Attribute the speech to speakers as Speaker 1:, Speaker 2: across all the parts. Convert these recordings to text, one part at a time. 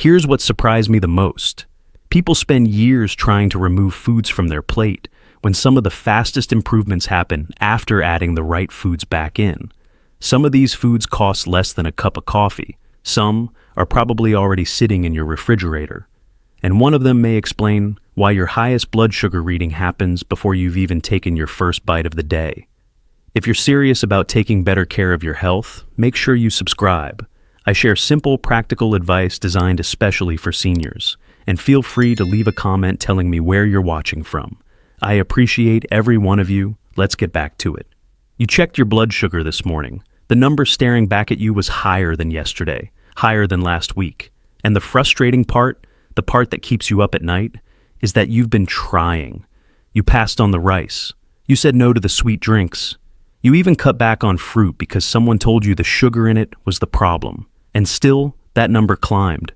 Speaker 1: Here's what surprised me the most. People spend years trying to remove foods from their plate when some of the fastest improvements happen after adding the right foods back in. Some of these foods cost less than a cup of coffee. Some are probably already sitting in your refrigerator. And one of them may explain why your highest blood sugar reading happens before you've even taken your first bite of the day. If you're serious about taking better care of your health, make sure you subscribe. I share simple, practical advice designed especially for seniors. And feel free to leave a comment telling me where you're watching from. I appreciate every one of you. Let's get back to it. You checked your blood sugar this morning. The number staring back at you was higher than yesterday, higher than last week. And the frustrating part, the part that keeps you up at night, is that you've been trying. You passed on the rice. You said no to the sweet drinks. You even cut back on fruit because someone told you the sugar in it was the problem. And still, that number climbed.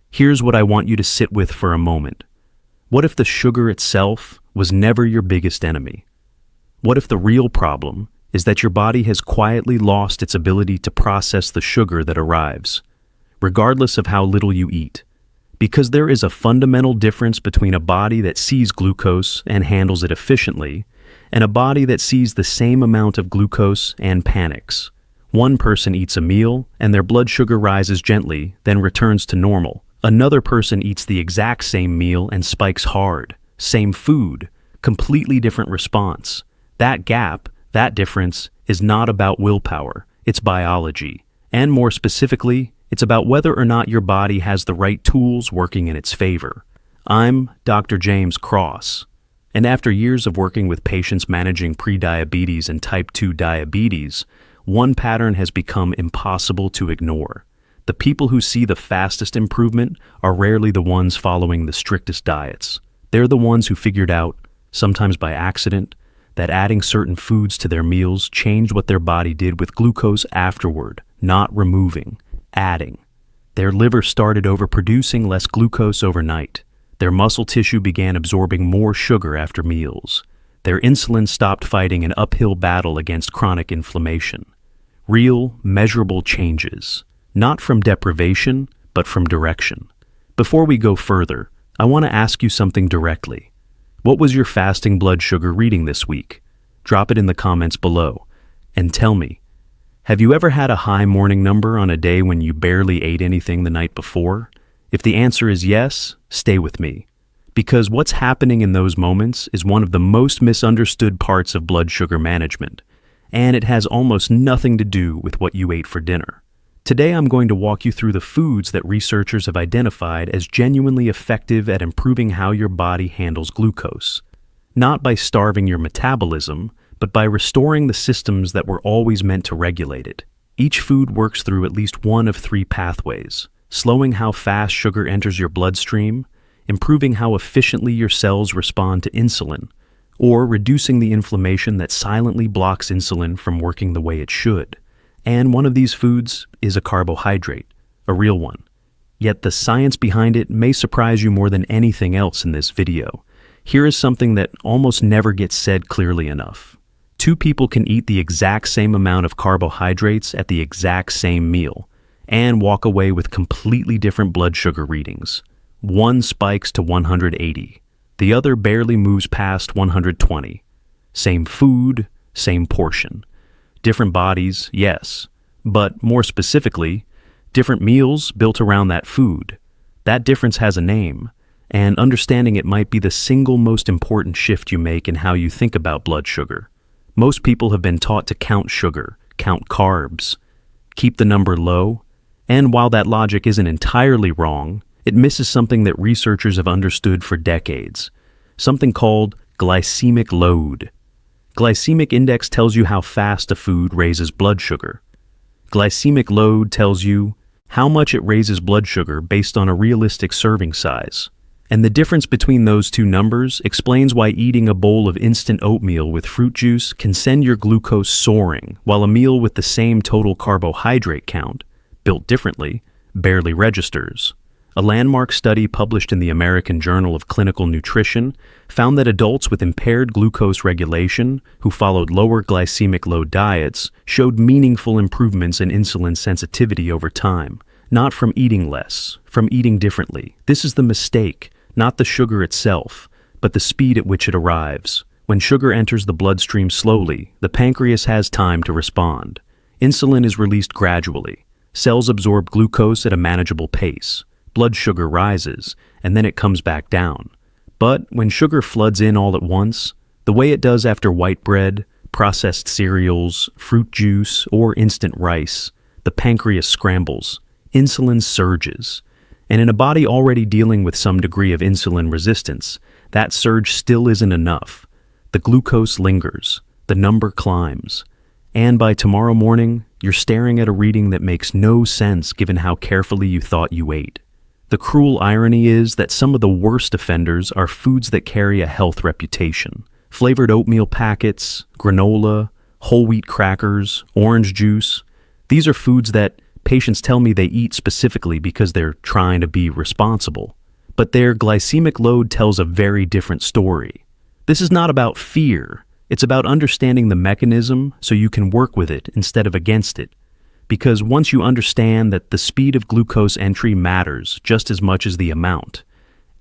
Speaker 1: Here's what I want you to sit with for a moment. What if the sugar itself was never your biggest enemy? What if the real problem is that your body has quietly lost its ability to process the sugar that arrives, regardless of how little you eat? Because there is a fundamental difference between a body that sees glucose and handles it efficiently, and a body that sees the same amount of glucose and panics. One person eats a meal and their blood sugar rises gently, then returns to normal. Another person eats the exact same meal and spikes hard. Same food, completely different response. That gap, that difference, is not about willpower, it's biology. And more specifically, it's about whether or not your body has the right tools working in its favor. I'm Dr. James Cross, and after years of working with patients managing prediabetes and type 2 diabetes, one pattern has become impossible to ignore. The people who see the fastest improvement are rarely the ones following the strictest diets. They're the ones who figured out, sometimes by accident, that adding certain foods to their meals changed what their body did with glucose afterward, not removing, adding. Their liver started overproducing less glucose overnight. Their muscle tissue began absorbing more sugar after meals. Their insulin stopped fighting an uphill battle against chronic inflammation. Real, measurable changes. Not from deprivation, but from direction. Before we go further, I want to ask you something directly. What was your fasting blood sugar reading this week? Drop it in the comments below. And tell me, have you ever had a high morning number on a day when you barely ate anything the night before? If the answer is yes, stay with me. Because what's happening in those moments is one of the most misunderstood parts of blood sugar management. And it has almost nothing to do with what you ate for dinner. Today I'm going to walk you through the foods that researchers have identified as genuinely effective at improving how your body handles glucose. Not by starving your metabolism, but by restoring the systems that were always meant to regulate it. Each food works through at least one of three pathways: slowing how fast sugar enters your bloodstream, improving how efficiently your cells respond to insulin, or reducing the inflammation that silently blocks insulin from working the way it should. And one of these foods is a carbohydrate, a real one. Yet the science behind it may surprise you more than anything else in this video. Here is something that almost never gets said clearly enough. Two people can eat the exact same amount of carbohydrates at the exact same meal and walk away with completely different blood sugar readings. One spikes to 180. The other barely moves past 120. Same food, same portion. Different bodies, yes, but more specifically, different meals built around that food. That difference has a name, and understanding it might be the single most important shift you make in how you think about blood sugar. Most people have been taught to count sugar, count carbs, keep the number low, and while that logic isn't entirely wrong, it misses something that researchers have understood for decades, something called glycemic load. Glycemic index tells you how fast a food raises blood sugar. Glycemic load tells you how much it raises blood sugar based on a realistic serving size. And the difference between those two numbers explains why eating a bowl of instant oatmeal with fruit juice can send your glucose soaring, while a meal with the same total carbohydrate count, built differently, barely registers. A landmark study published in the American Journal of Clinical Nutrition found that adults with impaired glucose regulation who followed lower glycemic load diets showed meaningful improvements in insulin sensitivity over time, not from eating less, from eating differently. This is the mistake, not the sugar itself, but the speed at which it arrives. When sugar enters the bloodstream slowly, the pancreas has time to respond. Insulin is released gradually. Cells absorb glucose at a manageable pace. Blood sugar rises, and then it comes back down. But when sugar floods in all at once, the way it does after white bread, processed cereals, fruit juice, or instant rice, the pancreas scrambles. Insulin surges. And in a body already dealing with some degree of insulin resistance, that surge still isn't enough. The glucose lingers. The number climbs. And by tomorrow morning, you're staring at a reading that makes no sense given how carefully you thought you ate. The cruel irony is that some of the worst offenders are foods that carry a health reputation. Flavored oatmeal packets, granola, whole wheat crackers, orange juice. These are foods that patients tell me they eat specifically because they're trying to be responsible. But their glycemic load tells a very different story. This is not about fear. It's about understanding the mechanism so you can work with it instead of against it. Because once you understand that the speed of glucose entry matters just as much as the amount,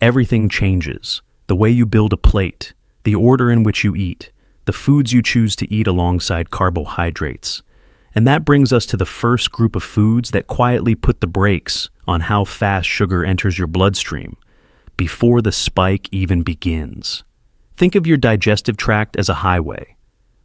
Speaker 1: everything changes. The way you build a plate, the order in which you eat, the foods you choose to eat alongside carbohydrates. And that brings us to the first group of foods that quietly put the brakes on how fast sugar enters your bloodstream, before the spike even begins. Think of your digestive tract as a highway.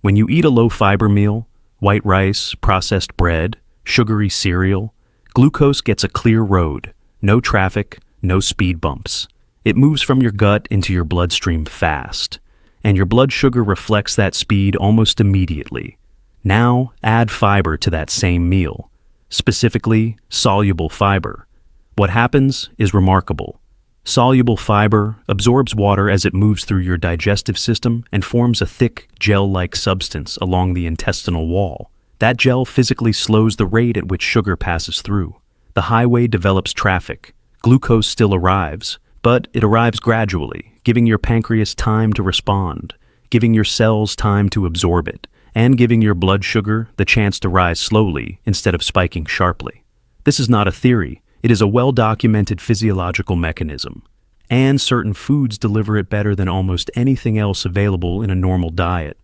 Speaker 1: When you eat a low-fiber meal, white rice, processed bread, sugary cereal, glucose gets a clear road, no traffic, no speed bumps. It moves from your gut into your bloodstream fast, and your blood sugar reflects that speed almost immediately. Now, add fiber to that same meal, specifically soluble fiber. What happens is remarkable. Soluble fiber absorbs water as it moves through your digestive system and forms a thick, gel-like substance along the intestinal wall. That gel physically slows the rate at which sugar passes through. The highway develops traffic. Glucose still arrives, but it arrives gradually, giving your pancreas time to respond, giving your cells time to absorb it, and giving your blood sugar the chance to rise slowly instead of spiking sharply. This is not a theory. It is a well-documented physiological mechanism, and certain foods deliver it better than almost anything else available in a normal diet.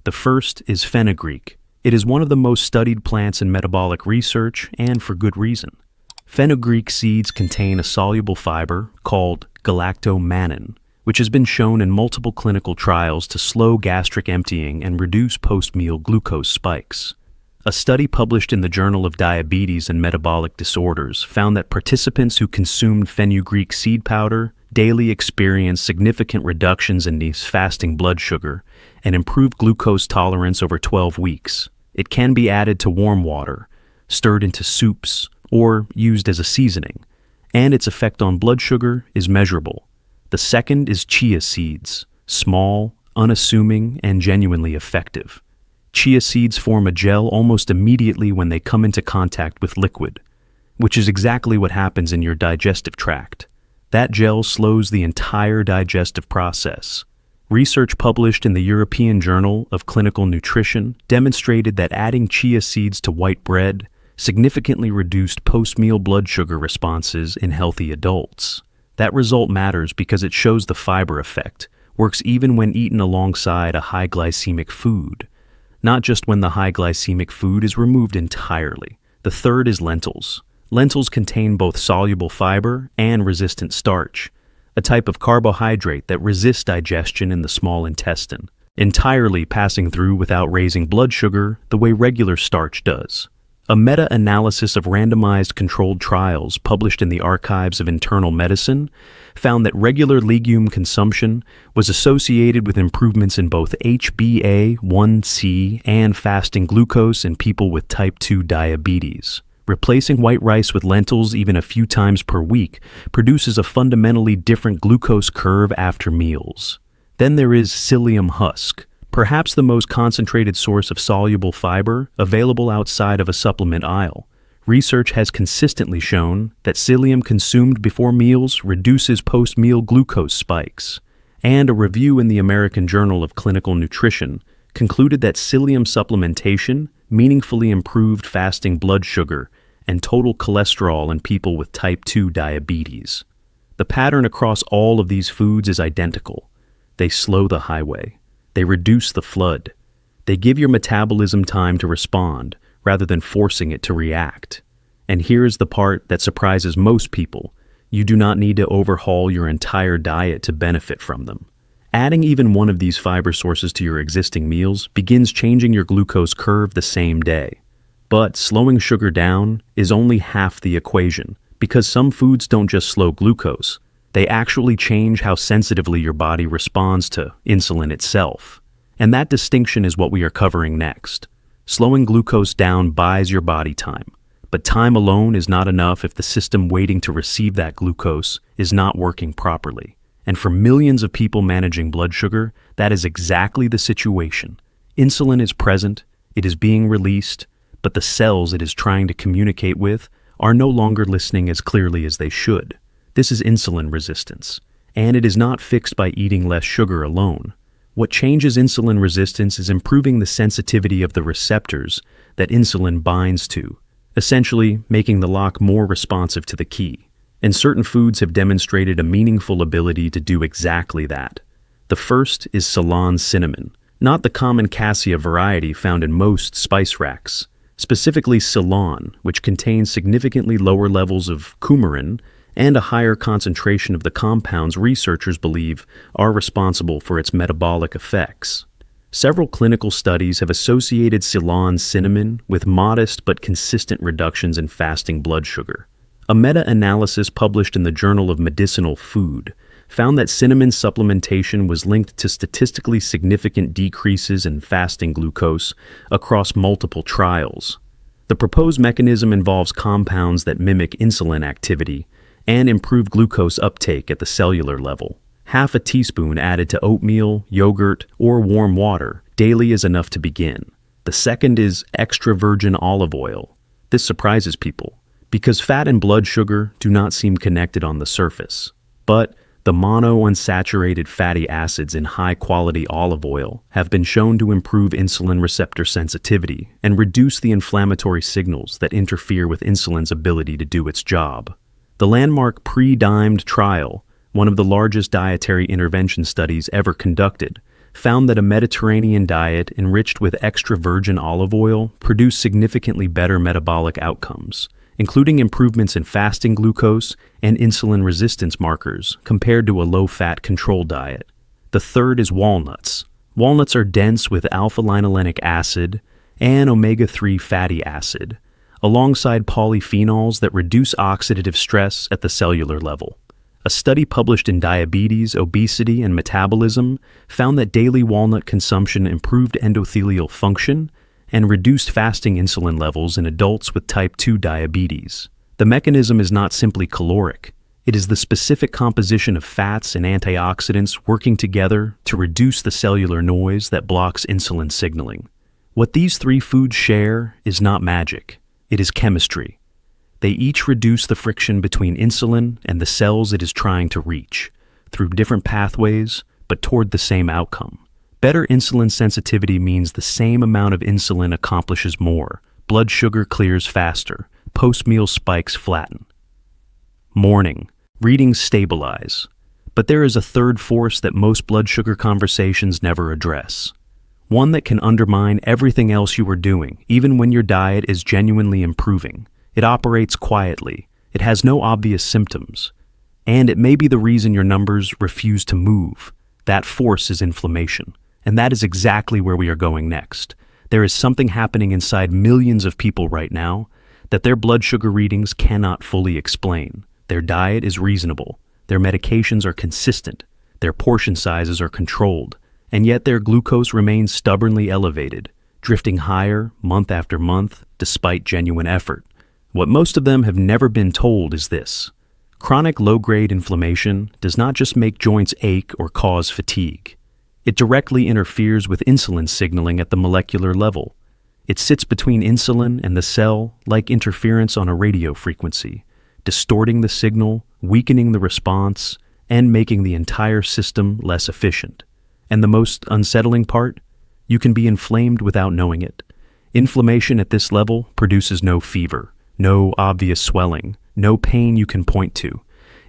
Speaker 1: The first is fenugreek. It is one of the most studied plants in metabolic research, and for good reason. Fenugreek seeds contain a soluble fiber called galactomannan, which has been shown in multiple clinical trials to slow gastric emptying and reduce post-meal glucose spikes. A study published in the Journal of Diabetes and Metabolic Disorders found that participants who consumed fenugreek seed powder daily experienced significant reductions in these fasting blood sugar and improved glucose tolerance over 12 weeks. It can be added to warm water, stirred into soups, or used as a seasoning, and its effect on blood sugar is measurable. The second is chia seeds, small, unassuming, and genuinely effective. Chia seeds form a gel almost immediately when they come into contact with liquid, which is exactly what happens in your digestive tract. That gel slows the entire digestive process. Research published in the European Journal of Clinical Nutrition demonstrated that adding chia seeds to white bread significantly reduced post-meal blood sugar responses in healthy adults. That result matters because it shows the fiber effect works even when eaten alongside a high glycemic food, not just when the high glycemic food is removed entirely. The third is lentils. Lentils contain both soluble fiber and resistant starch, a type of carbohydrate that resists digestion in the small intestine, entirely passing through without raising blood sugar the way regular starch does. A meta-analysis of randomized controlled trials published in the Archives of Internal Medicine found that regular legume consumption was associated with improvements in both HbA1c and fasting glucose in people with type 2 diabetes. Replacing white rice with lentils even a few times per week produces a fundamentally different glucose curve after meals. Then there is psyllium husk, perhaps the most concentrated source of soluble fiber available outside of a supplement aisle. Research has consistently shown that psyllium consumed before meals reduces post-meal glucose spikes, and a review in the American Journal of Clinical Nutrition concluded that psyllium supplementation meaningfully improved fasting blood sugar and total cholesterol in people with type 2 diabetes. The pattern across all of these foods is identical. They slow the highway. They reduce the flood. They give your metabolism time to respond rather than forcing it to react. And here's the part that surprises most people. You do not need to overhaul your entire diet to benefit from them. Adding even one of these fiber sources to your existing meals begins changing your glucose curve the same day. But slowing sugar down is only half the equation, because some foods don't just slow glucose. They actually change how sensitively your body responds to insulin itself. And that distinction is what we are covering next. Slowing glucose down buys your body time. But time alone is not enough if the system waiting to receive that glucose is not working properly. And for millions of people managing blood sugar, that is exactly the situation. Insulin is present, it is being released, but the cells it is trying to communicate with are no longer listening as clearly as they should. This is insulin resistance, and it is not fixed by eating less sugar alone. What changes insulin resistance is improving the sensitivity of the receptors that insulin binds to, essentially making the lock more responsive to the key. And certain foods have demonstrated a meaningful ability to do exactly that. The first is Ceylon cinnamon, not the common cassia variety found in most spice racks. Specifically Ceylon, which contains significantly lower levels of coumarin and a higher concentration of the compounds researchers believe are responsible for its metabolic effects. Several clinical studies have associated Ceylon cinnamon with modest but consistent reductions in fasting blood sugar. A meta-analysis published in the Journal of Medicinal Food found that cinnamon supplementation was linked to statistically significant decreases in fasting glucose across multiple trials. The proposed mechanism involves compounds that mimic insulin activity and improve glucose uptake at the cellular level. Half a teaspoon added to oatmeal, yogurt, or warm water daily is enough to begin. The second is extra virgin olive oil. This surprises people, because fat and blood sugar do not seem connected on the surface. But the monounsaturated fatty acids in high-quality olive oil have been shown to improve insulin receptor sensitivity and reduce the inflammatory signals that interfere with insulin's ability to do its job. The landmark pre-dimed trial, one of the largest dietary intervention studies ever conducted, found that a Mediterranean diet enriched with extra virgin olive oil produced significantly better metabolic outcomes, including improvements in fasting glucose and insulin resistance markers compared to a low-fat control diet. The third is walnuts. Walnuts are dense with alpha-linolenic acid and omega-3 fatty acid, alongside polyphenols that reduce oxidative stress at the cellular level. A study published in Diabetes, Obesity, and Metabolism found that daily walnut consumption improved endothelial function and reduced fasting insulin levels in adults with type 2 diabetes. The mechanism is not simply caloric. It is the specific composition of fats and antioxidants working together to reduce the cellular noise that blocks insulin signaling. What these three foods share is not magic. It is chemistry. They each reduce the friction between insulin and the cells it is trying to reach, through different pathways, but toward the same outcome. Better insulin sensitivity means the same amount of insulin accomplishes more. Blood sugar clears faster. Post-meal spikes flatten. Morning. Readings stabilize. But there is a third force that most blood sugar conversations never address. One that can undermine everything else you are doing, even when your diet is genuinely improving. It operates quietly. It has no obvious symptoms. And it may be the reason your numbers refuse to move. That force is inflammation. And that is exactly where we are going next. There is something happening inside millions of people right now that their blood sugar readings cannot fully explain. Their diet is reasonable. Their medications are consistent. Their portion sizes are controlled. And yet their glucose remains stubbornly elevated, drifting higher month after month despite genuine effort. What most of them have never been told is this: chronic low-grade inflammation does not just make joints ache or cause fatigue. It directly interferes with insulin signaling at the molecular level. It sits between insulin and the cell like interference on a radio frequency, distorting the signal, weakening the response, and making the entire system less efficient. And the most unsettling part? You can be inflamed without knowing it. Inflammation at this level produces no fever, no obvious swelling, no pain you can point to.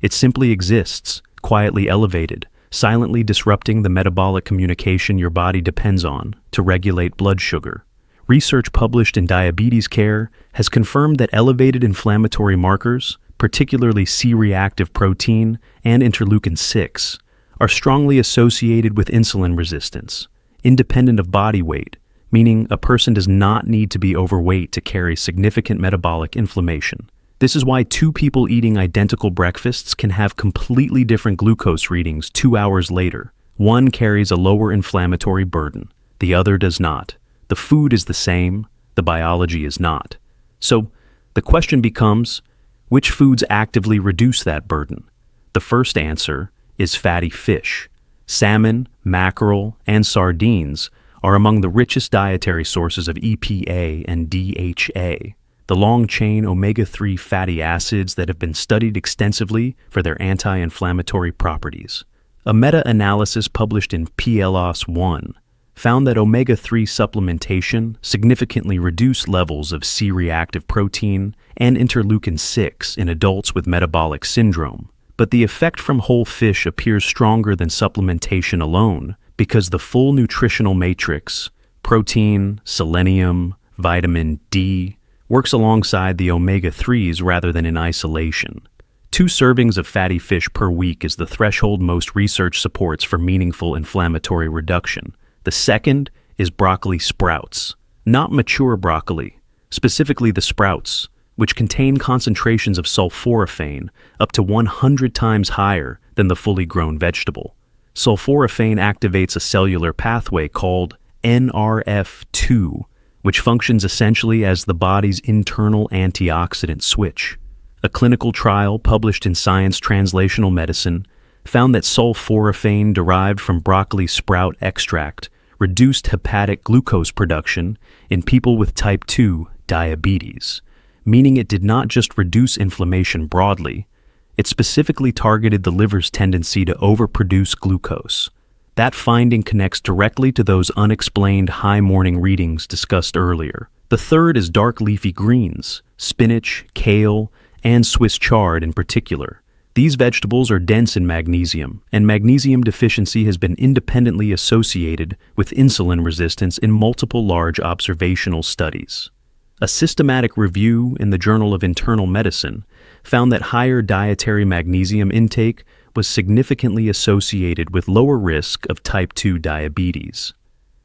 Speaker 1: It simply exists, quietly elevated, silently disrupting the metabolic communication your body depends on to regulate blood sugar. Research published in Diabetes Care has confirmed that elevated inflammatory markers, particularly C-reactive protein and interleukin-6, are strongly associated with insulin resistance, independent of body weight, meaning a person does not need to be overweight to carry significant metabolic inflammation. This is why two people eating identical breakfasts can have completely different glucose readings 2 hours later. One carries a lower inflammatory burden, the other does not. The food is the same, the biology is not. So, the question becomes, which foods actively reduce that burden? The first answer is fatty fish. Salmon, mackerel, and sardines are among the richest dietary sources of EPA and DHA, the long-chain omega-3 fatty acids that have been studied extensively for their anti-inflammatory properties. A meta-analysis published in PLOS One found that omega-3 supplementation significantly reduced levels of C-reactive protein and interleukin-6 in adults with metabolic syndrome. But the effect from whole fish appears stronger than supplementation alone because the full nutritional matrix, protein, selenium, vitamin D, works alongside the omega-3s rather than in isolation. 2 servings of fatty fish per week is the threshold most research supports for meaningful inflammatory reduction. The second is broccoli sprouts, not mature broccoli, specifically the sprouts, which contain concentrations of sulforaphane up to 100 times higher than the fully grown vegetable. Sulforaphane activates a cellular pathway called NRF2, which functions essentially as the body's internal antioxidant switch. A clinical trial published in Science Translational Medicine found that sulforaphane derived from broccoli sprout extract reduced hepatic glucose production in people with type 2 diabetes, meaning it did not just reduce inflammation broadly, it specifically targeted the liver's tendency to overproduce glucose. That finding connects directly to those unexplained high morning readings discussed earlier. The third is dark leafy greens, spinach, kale, and Swiss chard in particular. These vegetables are dense in magnesium, and magnesium deficiency has been independently associated with insulin resistance in multiple large observational studies. A systematic review in the Journal of Internal Medicine found that higher dietary magnesium intake was significantly associated with lower risk of type 2 diabetes.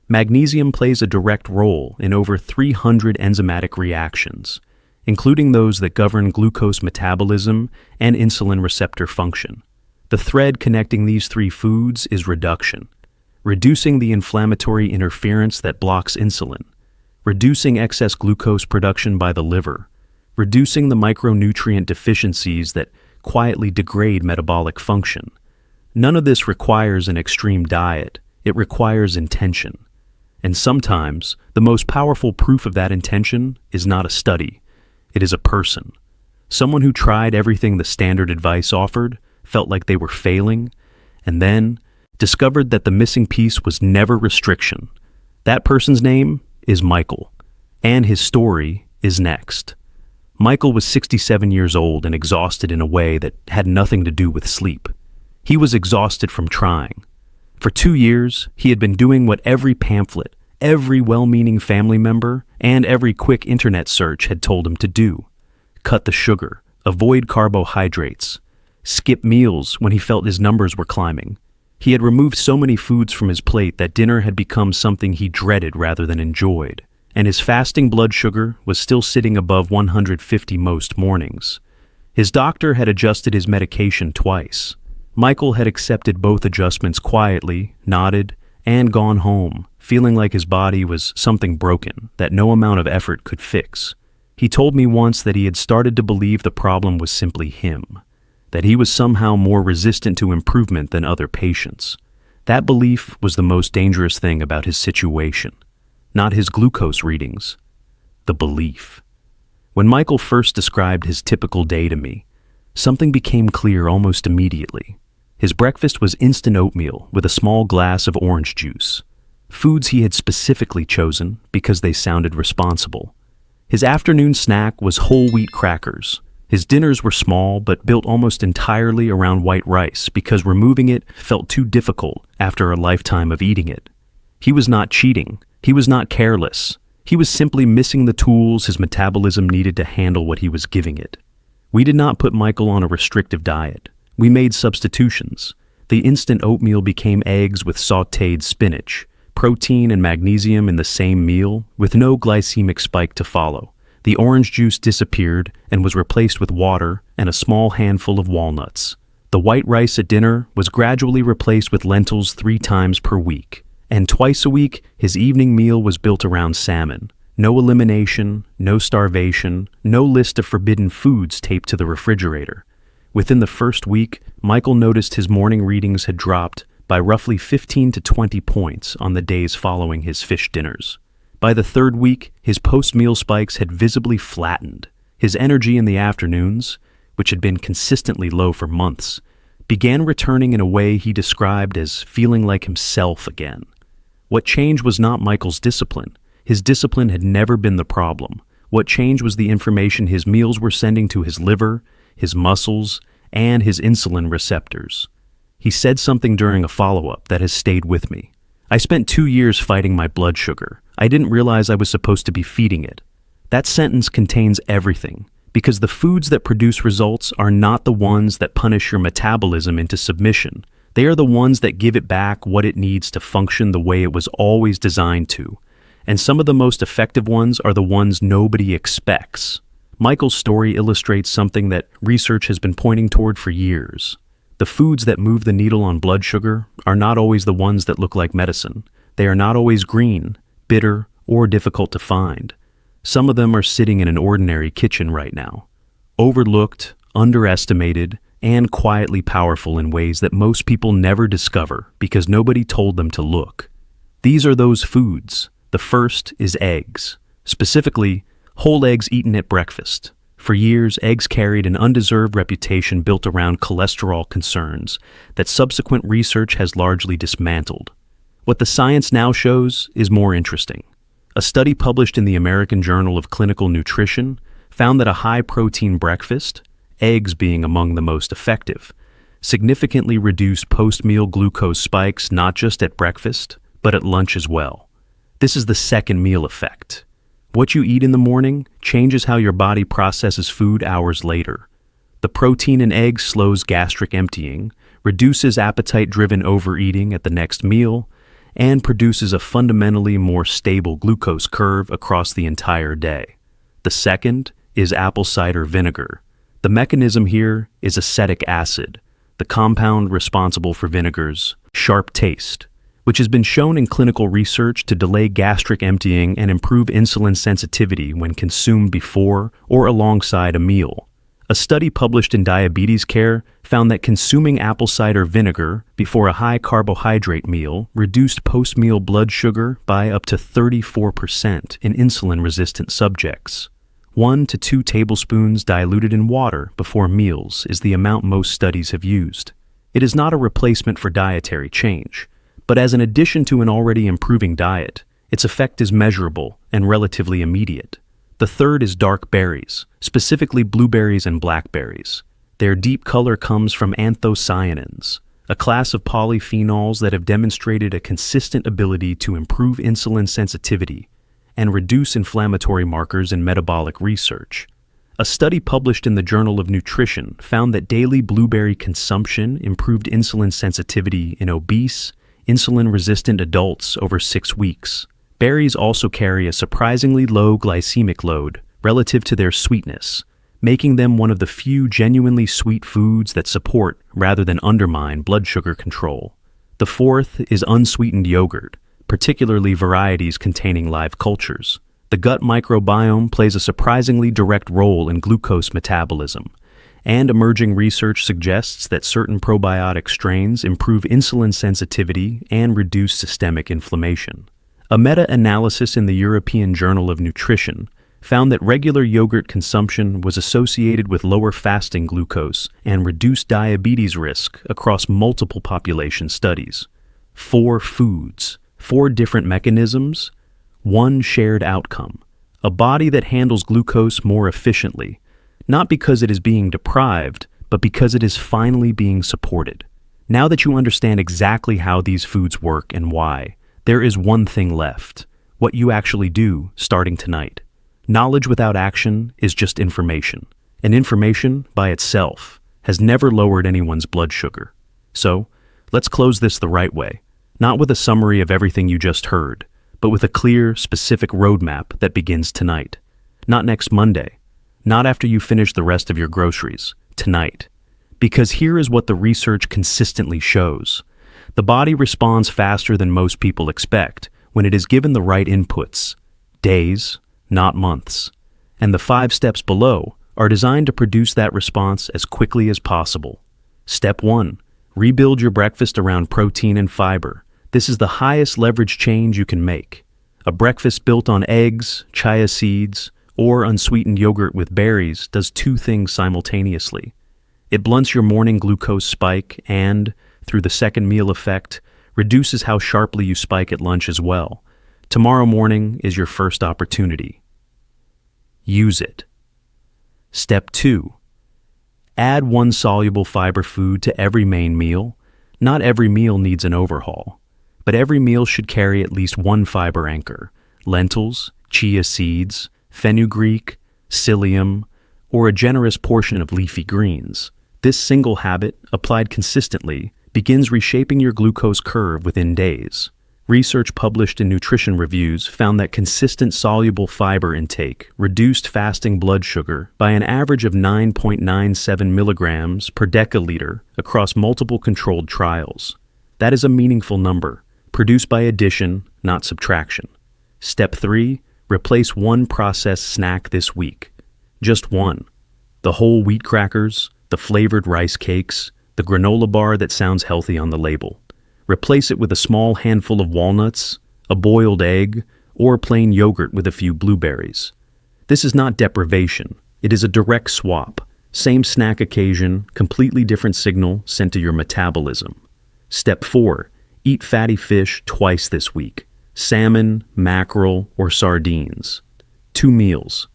Speaker 1: Magnesium plays a direct role in over 300 enzymatic reactions, including those that govern glucose metabolism and insulin receptor function. The thread connecting these 3 foods is reduction, reducing the inflammatory interference that blocks insulin, reducing excess glucose production by the liver, reducing the micronutrient deficiencies that quietly degrade metabolic function. None of this requires an extreme diet, it requires intention. And sometimes, the most powerful proof of that intention is not a study, it is a person. Someone who tried everything the standard advice offered, felt like they were failing, and then discovered that the missing piece was never restriction. That person's name is Michael, and his story is next. Michael was 67 years old and exhausted in a way that had nothing to do with sleep. He was exhausted from trying. For 2 years, he had been doing what every pamphlet, every well-meaning family member, and every quick internet search had told him to do. Cut the sugar, avoid carbohydrates, skip meals when he felt his numbers were climbing. He had removed so many foods from his plate that dinner had become something he dreaded rather than enjoyed, and his fasting blood sugar was still sitting above 150 most mornings. His doctor had adjusted his medication twice. Michael had accepted both adjustments quietly, nodded, and gone home, feeling like his body was something broken that no amount of effort could fix. He told me once that he had started to believe the problem was simply him, that he was somehow more resistant to improvement than other patients. That belief was the most dangerous thing about his situation. Not his glucose readings, the belief. When Michael first described his typical day to me, something became clear almost immediately. His breakfast was instant oatmeal with a small glass of orange juice, foods he had specifically chosen because they sounded responsible. His afternoon snack was whole wheat crackers. His dinners were small but built almost entirely around white rice because removing it felt too difficult after a lifetime of eating it. He was not cheating. He was not careless. He was simply missing the tools his metabolism needed to handle what he was giving it. We did not put Michael on a restrictive diet. We made substitutions. The instant oatmeal became eggs with sautéed spinach, protein and magnesium in the same meal, with no glycemic spike to follow. The orange juice disappeared and was replaced with water and a small handful of walnuts. The white rice at dinner was gradually replaced with lentils 3 times per week. And twice a week, his evening meal was built around salmon. No elimination, no starvation, no list of forbidden foods taped to the refrigerator. Within the first week, Michael noticed his morning readings had dropped by roughly 15 to 20 points on the days following his fish dinners. By the third week, his post-meal spikes had visibly flattened. His energy in the afternoons, which had been consistently low for months, began returning in a way he described as feeling like himself again. What changed was not Michael's discipline. His discipline had never been the problem. What changed was the information his meals were sending to his liver, his muscles, and his insulin receptors. He said something during a follow-up that has stayed with me. I spent 2 years fighting my blood sugar. I didn't realize I was supposed to be feeding it. That sentence contains everything, because the foods that produce results are not the ones that punish your metabolism into submission. They are the ones that give it back what it needs to function the way it was always designed to. And some of the most effective ones are the ones nobody expects. Michael's story illustrates something that research has been pointing toward for years. The foods that move the needle on blood sugar are not always the ones that look like medicine. They are not always green, bitter, or difficult to find. Some of them are sitting in an ordinary kitchen right now. Overlooked, underestimated, and quietly powerful in ways that most people never discover because nobody told them to look. These are those foods. The first is eggs. Specifically, whole eggs eaten at breakfast. For years, eggs carried an undeserved reputation built around cholesterol concerns that subsequent research has largely dismantled. What the science now shows is more interesting. A study published in the American Journal of Clinical Nutrition found that a high-protein breakfast, eggs being among the most effective, significantly reduced post-meal glucose spikes not just at breakfast, but at lunch as well. This is the second meal effect. What you eat in the morning changes how your body processes food hours later. The protein in eggs slows gastric emptying, reduces appetite-driven overeating at the next meal, and produces a fundamentally more stable glucose curve across the entire day. The second is apple cider vinegar. The mechanism here is acetic acid, the compound responsible for vinegar's sharp taste, which has been shown in clinical research to delay gastric emptying and improve insulin sensitivity when consumed before or alongside a meal. A study published in Diabetes Care found that consuming apple cider vinegar before a high carbohydrate meal reduced post-meal blood sugar by up to 34% in insulin-resistant subjects. 1 to 2 tablespoons diluted in water before meals is the amount most studies have used. It is not a replacement for dietary change, but as an addition to an already improving diet, its effect is measurable and relatively immediate. The third is dark berries, specifically blueberries and blackberries. Their deep color comes from anthocyanins, a class of polyphenols that have demonstrated a consistent ability to improve insulin sensitivity and reduce inflammatory markers in metabolic research. A study published in the Journal of Nutrition found that daily blueberry consumption improved insulin sensitivity in obese, insulin-resistant adults over 6 weeks. Berries also carry a surprisingly low glycemic load relative to their sweetness, making them one of the few genuinely sweet foods that support rather than undermine blood sugar control. The fourth is unsweetened yogurt, particularly varieties containing live cultures. The gut microbiome plays a surprisingly direct role in glucose metabolism, and emerging research suggests that certain probiotic strains improve insulin sensitivity and reduce systemic inflammation. A meta-analysis in the European Journal of Nutrition found that regular yogurt consumption was associated with lower fasting glucose and reduced diabetes risk across multiple population studies. 4 foods, 4 different mechanisms, 1 shared outcome, a body that handles glucose more efficiently, not because it is being deprived, but because it is finally being supported. Now that you understand exactly how these foods work and why, there is one thing left: what you actually do starting tonight. Knowledge without action is just information, and information by itself has never lowered anyone's blood sugar. So, let's close this the right way, not with a summary of everything you just heard, but with a clear, specific roadmap that begins tonight. Not next Monday, not after you finish the rest of your groceries, tonight. Because here is what the research consistently shows. The body responds faster than most people expect when it is given the right inputs. Days, not months. And the 5 steps below are designed to produce that response as quickly as possible. Step 1. Rebuild your breakfast around protein and fiber. This is the highest leverage change you can make. A breakfast built on eggs, chia seeds, or unsweetened yogurt with berries does 2 things simultaneously. It blunts your morning glucose spike and, through the second meal effect, reduces how sharply you spike at lunch as well. Tomorrow morning is your first opportunity. Use it. Step 2. Add 1 soluble fiber food to every main meal. Not every meal needs an overhaul, but every meal should carry at least 1 fiber anchor: lentils, chia seeds, fenugreek, psyllium, or a generous portion of leafy greens. This single habit, applied consistently, begins reshaping your glucose curve within days. Research published in Nutrition Reviews found that consistent soluble fiber intake reduced fasting blood sugar by an average of 9.97 milligrams per deciliter across multiple controlled trials. That is a meaningful number, produced by addition, not subtraction. Step 3. Replace 1 processed snack this week. Just 1. The whole wheat crackers, the flavored rice cakes, the granola bar that sounds healthy on the label. Replace it with a small handful of walnuts, a boiled egg, or plain yogurt with a few blueberries. This is not deprivation. It is a direct swap. Same snack occasion, completely different signal sent to your metabolism. Step 4. Eat fatty fish twice this week: salmon, mackerel, or sardines. 2 meals.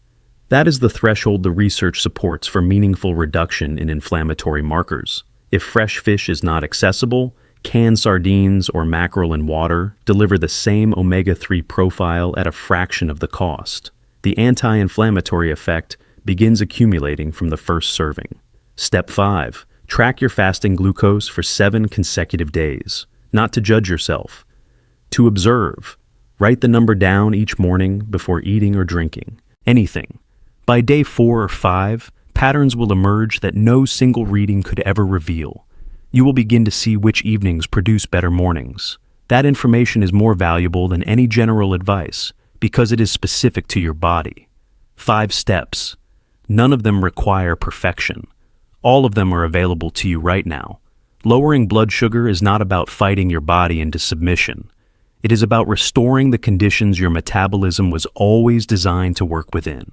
Speaker 1: That is the threshold the research supports for meaningful reduction in inflammatory markers. If fresh fish is not accessible, canned sardines or mackerel in water deliver the same omega-3 profile at a fraction of the cost. The anti-inflammatory effect begins accumulating from the first serving. Step 5. Track your fasting glucose for 7 consecutive days. Not to judge yourself, to observe. Write the number down each morning before eating or drinking anything. By day 4 or 5, patterns will emerge that no single reading could ever reveal. You will begin to see which evenings produce better mornings. That information is more valuable than any general advice because it is specific to your body. 5 steps. None of them require perfection. All of them are available to you right now. Lowering blood sugar is not about fighting your body into submission. It is about restoring the conditions your metabolism was always designed to work within.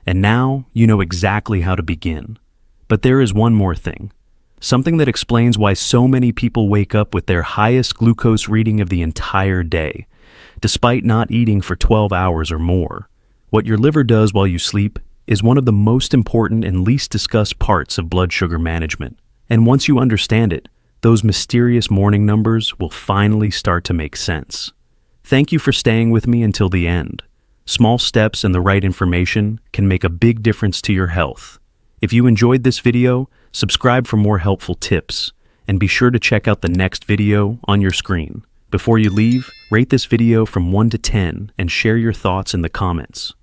Speaker 1: And now you know exactly how to begin. But there is one more thing. Something that explains why so many people wake up with their highest glucose reading of the entire day, despite not eating for 12 hours or more. What your liver does while you sleep is one of the most important and least discussed parts of blood sugar management. And once you understand it, those mysterious morning numbers will finally start to make sense. Thank you for staying with me until the end. Small steps and the right information can make a big difference to your health. If you enjoyed this video, subscribe for more helpful tips, and be sure to check out the next video on your screen. Before you leave, rate this video from 1 to 10 and share your thoughts in the comments.